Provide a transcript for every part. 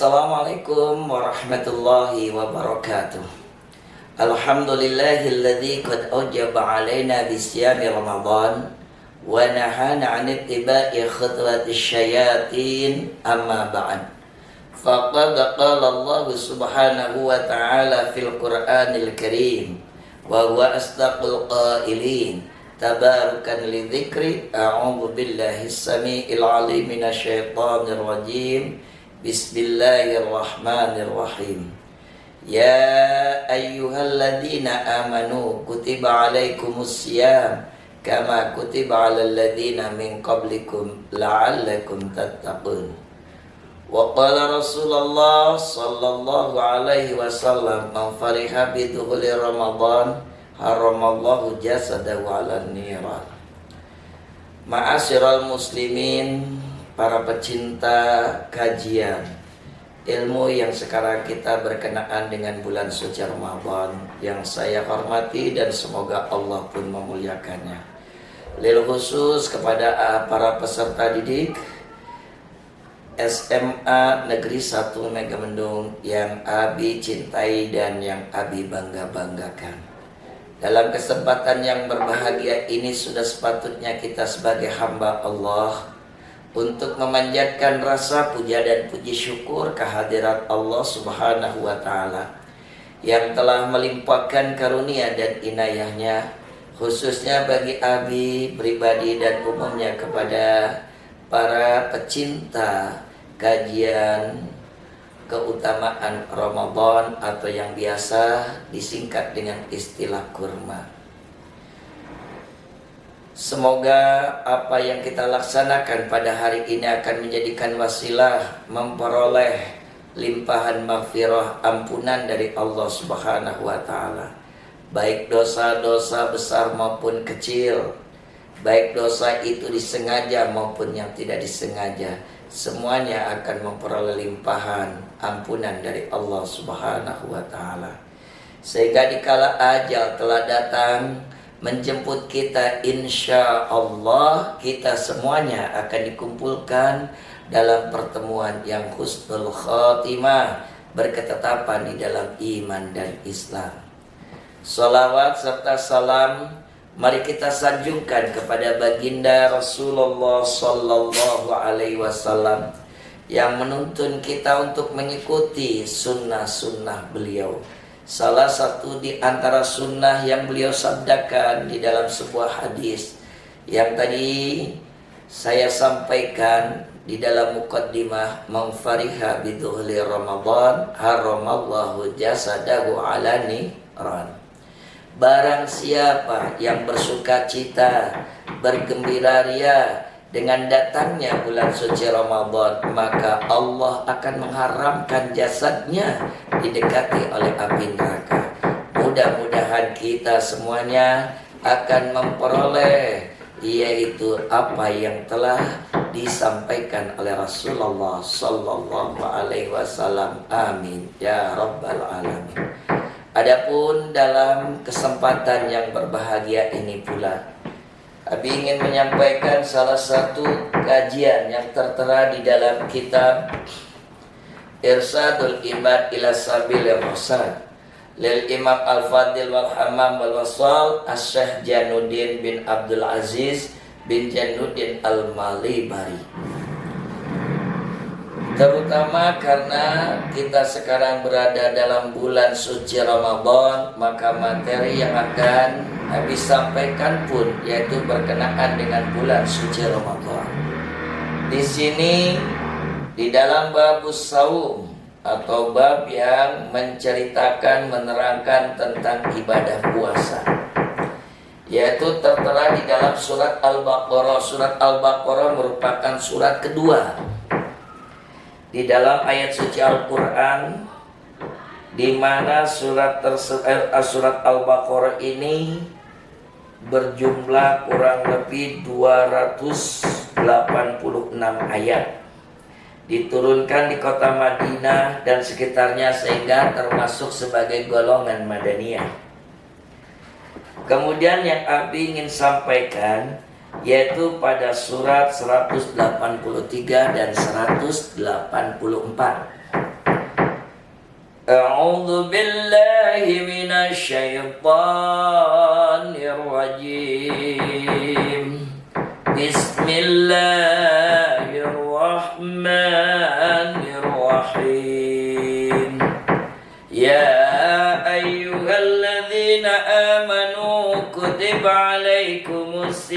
Assalamualaikum warahmatullahi wabarakatuh. Alhamdulillahilladzi qad awjaba alaina bisyami Ramadan wa nahana 'an ittiba'i khutuwatis syayatin, amma ba'd. Faqad qala Allah subhanahu wa ta'ala fil Qur'anil Karim wa huwa asdaqul qailin. Tabarukan li dzikri, a'udzu billahi as-sami'il 'alim minasyaitonir rajim. Bismillahirrahmanirrahim. Ya ayyuhalladzina amanu kutiba alaikumussyam kama kutiba alal ladzina min qablikum la'allakum tattaqun. Wa qala Rasulullah sallallahu alaihi wasallam, man fariha bi dukhuli Ramadan haramallahu jasadahu 'alan niran. Ma'asyiral muslimin, para pecinta kajian ilmu yang sekarang kita berkenaan dengan bulan suci Ramadan, yang saya hormati dan semoga Allah pun memuliakannya. Lil khusus kepada para peserta didik SMA Negeri 1 Megamendung yang Abi cintai dan yang Abi bangga-banggakan. Dalam kesempatan yang berbahagia ini sudah sepatutnya kita sebagai hamba Allah untuk memanjatkan rasa puja dan puji syukur kehadirat Allah subhanahu wa ta'ala yang telah melimpahkan karunia dan inayahnya khususnya bagi Abi pribadi dan umumnya kepada para pecinta kajian keutamaan Ramadan atau yang biasa disingkat dengan istilah kurma. Semoga apa yang kita laksanakan pada hari ini akan menjadikan wasilah memperoleh limpahan maghfirah, ampunan dari Allah subhanahu wa ta'ala. Baik dosa-dosa besar maupun kecil, baik dosa itu disengaja maupun yang tidak disengaja, semuanya akan memperoleh limpahan ampunan dari Allah subhanahu wa ta'ala. Sehingga dikala ajal telah datang menjemput kita, insya Allah kita semuanya akan dikumpulkan dalam pertemuan yang husnul khatimah, berketetapan di dalam iman dan Islam. Salawat serta salam mari kita sanjungkan kepada baginda Rasulullah sallallahu alaihi wasallam yang menuntun kita untuk mengikuti sunnah-sunnah beliau. Salah satu di antara sunnah yang beliau sabdakan di dalam sebuah hadis yang tadi saya sampaikan di dalam muqaddimah, man fariha bidukhuli Ramadan haramallahu jasadahu 'alan niran. Barang siapa yang bersuka cita, bergembira ria dengan datangnya bulan suci Ramadan, maka Allah akan mengharamkan jasadnya didekati oleh api neraka. Mudah-mudahan kita semuanya akan memperoleh yaitu apa yang telah disampaikan oleh Rasulullah sallallahu alaihi wasallam. Amin ya rabbal alamin. Adapun dalam kesempatan yang berbahagia ini pula, Abi ingin menyampaikan salah satu kajian yang tertera di dalam kitab Irsadul Ibad ila Sabilir Rasyad lil Imam Al-Fadil wal Hammam wal Wasal Asy-Syaikh Januddin bin Abdul Aziz bin Januddin Al-Malibari. Terutama karena kita sekarang berada dalam bulan suci Ramadan, maka materi yang akan habis sampaikan pun yaitu berkenaan dengan bulan suci Ramadan. Di sini di dalam babus saum atau bab yang menceritakan, menerangkan tentang ibadah puasa, yaitu tertera di dalam surat Al-Baqarah. Surat Al-Baqarah merupakan surat kedua di dalam ayat suci Al-Quran, di mana surat Al-Baqarah ini berjumlah kurang lebih 286 ayat, diturunkan di kota Madinah dan sekitarnya sehingga termasuk sebagai golongan Madaniyah. Kemudian yang Abi ingin sampaikan yaitu pada surat 183 dan 184. A'udzu billahi minasy syaithanir rajim. Bismillahirrahmanirrahim. Ya ayyuhalladzina amanu kutiba alaikumus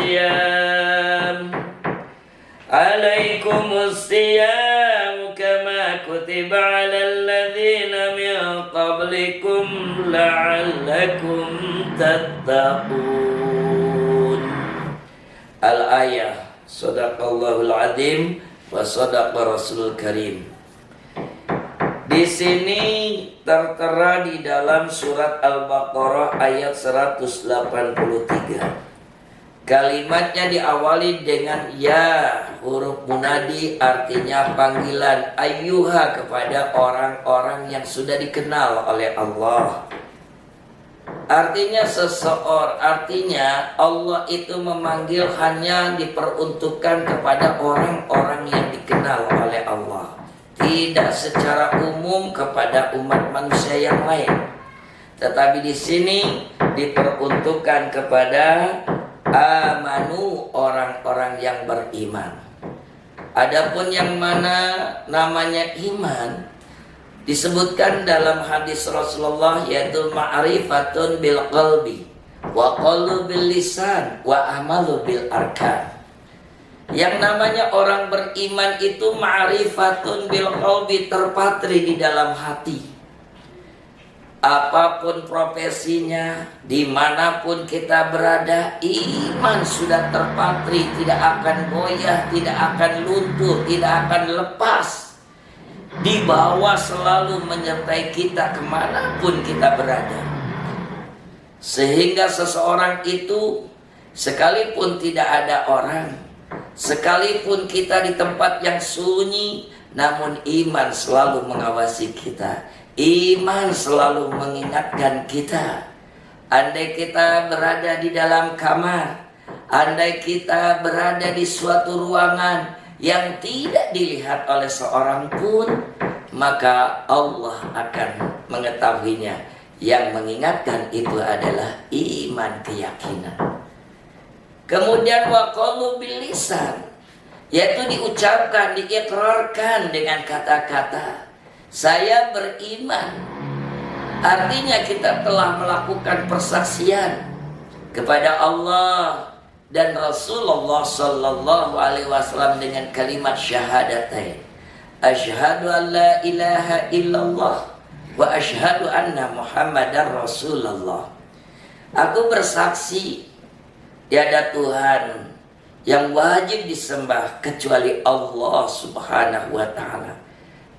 siyam kama kutiba alal ladzina min qablikum la'allakum tattaqun. Al-ayah. Shadaqallahul azim wa shadaqa rasulul karim. Di sini tertera di dalam surat Al-Baqarah ayat 183. Kalimatnya diawali dengan ya, huruf munadi, artinya panggilan ayyuha kepada orang-orang yang sudah dikenal oleh Allah. Artinya artinya Allah itu memanggil hanya diperuntukkan kepada orang-orang yang dikenal oleh Allah, tidak secara umum kepada umat manusia yang lain. Tetapi di sini diperuntukkan kepada amanu, orang-orang yang beriman. Adapun yang mana namanya iman disebutkan dalam hadis Rasulullah, yaitu ma'rifatun bil qalbi wa qaulu bil lisan wa amalu bil arkan. Yang namanya orang beriman itu ma'rifatun bil qalbi, terpatri di dalam hati. Apapun profesinya, dimanapun kita berada, iman sudah terpatri, tidak akan goyah, tidak akan luntur, tidak akan lepas. Di bawah selalu menyertai kita kemanapun kita berada. Sehingga seseorang itu, sekalipun tidak ada orang, sekalipun kita di tempat yang sunyi, namun iman selalu mengawasi kita. Iman selalu mengingatkan kita. Andai kita berada di dalam kamar, andai kita berada di suatu ruangan yang tidak dilihat oleh seorang pun, maka Allah akan mengetahuinya. Yang mengingatkan itu adalah iman, keyakinan. Kemudian waqalu bil lisan, yaitu diucapkan, diikrarkan dengan kata-kata saya beriman. Artinya kita telah melakukan persaksian kepada Allah dan Rasulullah sallallahu alaihi wasallam dengan kalimat syahadatain. Asyhadu an la ilaha illallah wa asyhadu anna Muhammadar Rasulullah. Aku bersaksi tiada Tuhan yang wajib disembah kecuali Allah Subhanahu wa taala.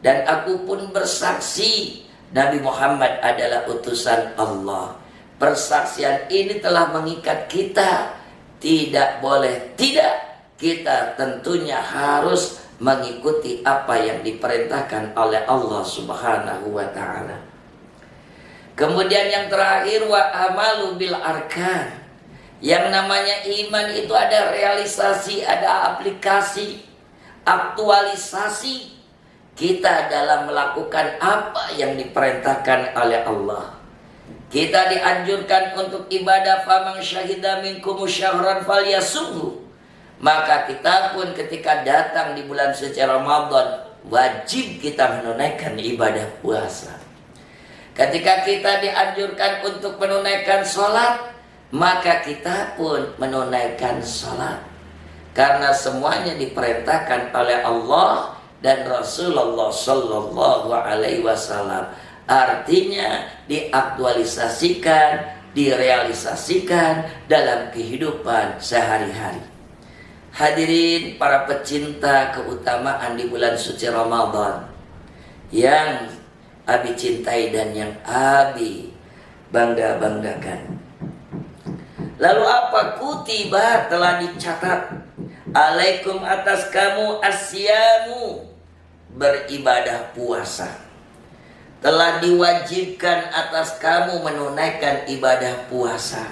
Dan aku pun bersaksi Nabi Muhammad adalah utusan Allah. Persaksian ini telah mengikat kita. Tidak boleh tidak, kita tentunya harus mengikuti apa yang diperintahkan oleh Allah Subhanahu wa ta'ala. Kemudian yang terakhir, wa amalu bil arkan. Yang namanya iman itu ada realisasi, ada aplikasi, aktualisasi kita dalam melakukan apa yang diperintahkan oleh Allah. Kita dianjurkan untuk ibadah, faman syahida minkum syahran falyasumhu. Maka kita pun ketika datang di bulan suci Ramadan, wajib kita menunaikan ibadah puasa. Ketika kita dianjurkan untuk menunaikan sholat, maka kita pun menunaikan sholat. Karena semuanya diperintahkan oleh Allah dan Rasulullah sallallahu alaihi wasallam. Artinya diaktualisasikan, direalisasikan dalam kehidupan sehari-hari. Hadirin para pecinta keutamaan di bulan suci Ramadan, yang Abi cintai dan yang Abi bangga-banggakan. Lalu apa? Kutiba, telah dicatat, alaikum, atas kamu, asyamu, beribadah puasa. Telah diwajibkan atas kamu menunaikan ibadah puasa.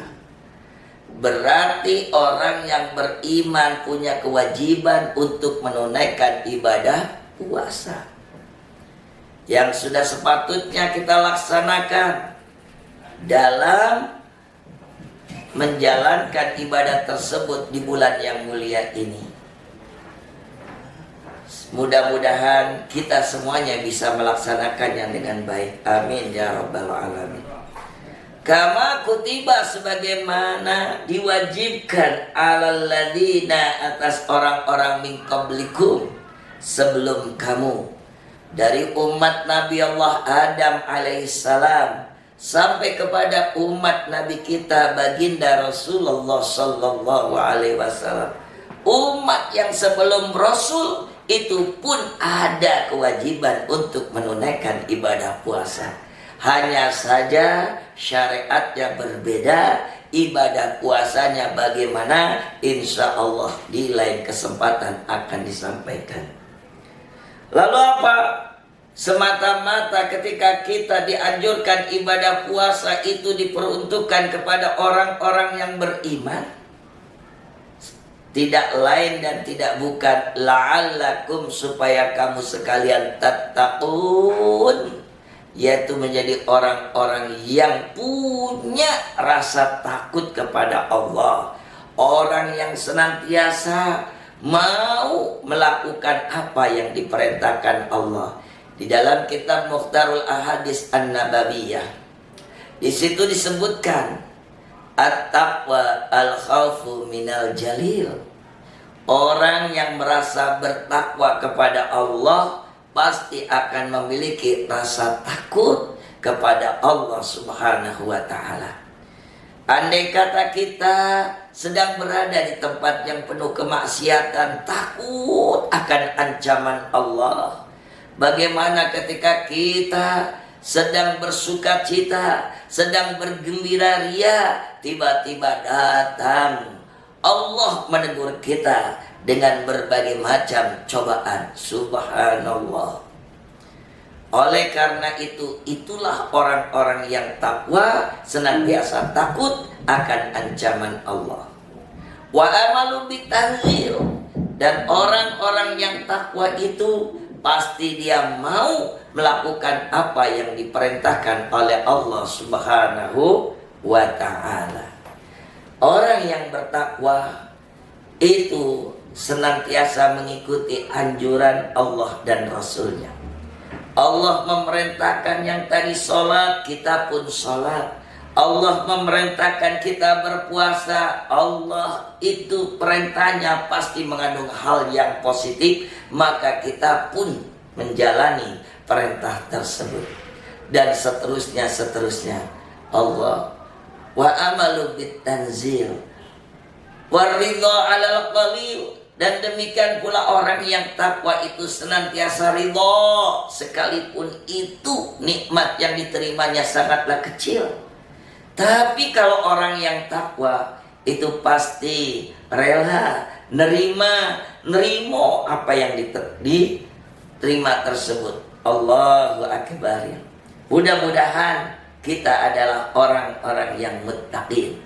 Berarti orang yang beriman punya kewajiban untuk menunaikan ibadah puasa. yang sudah sepatutnya kita laksanakan dalam menjalankan ibadah tersebut di bulan yang mulia ini. Mudah-mudahan kita semuanya bisa melaksanakannya dengan baik. Amin ya rabbal alamin. Kama kutiba, sebagaimana diwajibkan alal ladina, atas orang-orang min qablikum, sebelum kamu, dari umat Nabi Allah Adam alaihissalam sampai kepada umat Nabi kita baginda Rasulullah sallallahu alaihi wasallam. Umat yang sebelum Rasul itu pun ada kewajiban untuk menunaikan ibadah puasa. Hanya saja syariatnya berbeda, ibadah puasanya bagaimana, insya Allah di lain kesempatan akan disampaikan. Lalu apa? Semata-mata ketika kita dianjurkan ibadah puasa itu diperuntukkan kepada orang-orang yang beriman, tidak lain dan tidak bukan la'allakum, supaya kamu sekalian tattaqun, yaitu menjadi orang-orang yang punya rasa takut kepada Allah, orang yang senantiasa mau melakukan apa yang diperintahkan Allah. Di dalam kitab Mukhtarul Ahadits An-Nabawiyah, di situ disebutkan at-taqwa al-khawfu minal jalil. Orang yang merasa bertakwa kepada Allah pasti akan memiliki rasa takut kepada Allah Subhanahu wa ta'ala. Andai kata kita sedang berada di tempat yang penuh kemaksiatan, takut akan ancaman Allah. Bagaimana ketika kita sedang bersuka cita, sedang bergembira ria, tiba-tiba datang Allah menegur kita dengan berbagai macam cobaan. Subhanallah. Oleh karena itu, itulah orang-orang yang takwa, senantiasa takut akan ancaman Allah. Wa amalu bitanzil, dan orang-orang yang takwa itu pasti dia mau melakukan apa yang diperintahkan oleh Allah Subhanahu wa ta'ala. Orang yang bertakwa itu senantiasa mengikuti anjuran Allah dan Rasulnya. Allah memerintahkan yang tadi sholat, kita pun sholat. Allah memerintahkan kita berpuasa, Allah itu perintahnya pasti mengandung hal yang positif, maka kita pun menjalani perintah tersebut. Dan seterusnya Allah wa amalu bitanzil waridha 'alal qalil, dan demikian pula orang yang takwa itu senantiasa ridha sekalipun itu nikmat yang diterimanya sangatlah kecil. Tapi kalau orang yang takwa itu pasti rela nerimo apa yang diterima tersebut. Allahu akbar. Mudah-mudahan kita adalah orang-orang yang muttaqin.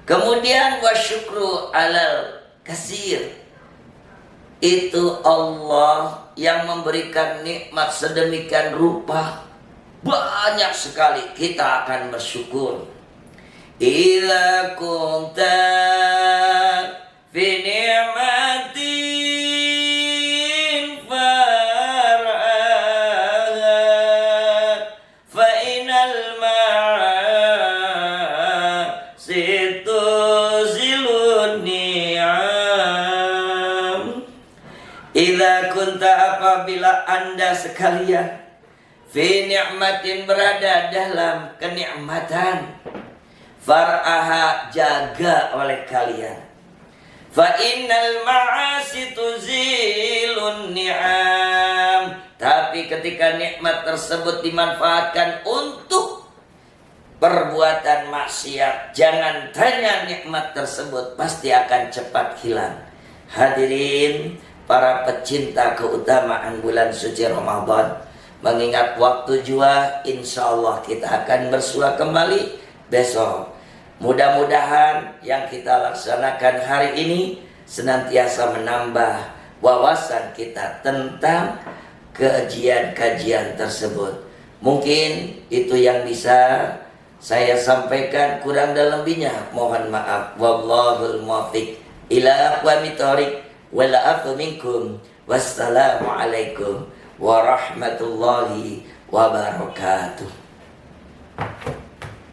Kemudian wasyukru alal kasir, itu Allah yang memberikan nikmat sedemikian rupa, banyak sekali, kita akan bersyukur. Ila kunta fi ni'matin far'aha fa inal ma'asitu zilun ni'am. Ila kunta, apabila Anda sekalian fi ni'matin, berada dalam kenikmatan, far'aha, jaga oleh kalian. Fa innal ma'asi tuzilun ni'am, tapi ketika nikmat tersebut dimanfaatkan untuk perbuatan maksiat, jangan tanya, nikmat tersebut pasti akan cepat hilang. Hadirin para pecinta keutamaan bulan suci Ramadan, mengingat waktu jua, insya Allah kita akan bersua kembali besok. Mudah-mudahan yang kita laksanakan hari ini senantiasa menambah wawasan kita tentang kajian tersebut. Mungkin itu yang bisa saya sampaikan, kurang dan lebihnya mohon maaf. Wallahul muwaffiq ila aqwamit thoriq wal afu minkum. Wassalamualaikum warahmatullahi wabarakatuh.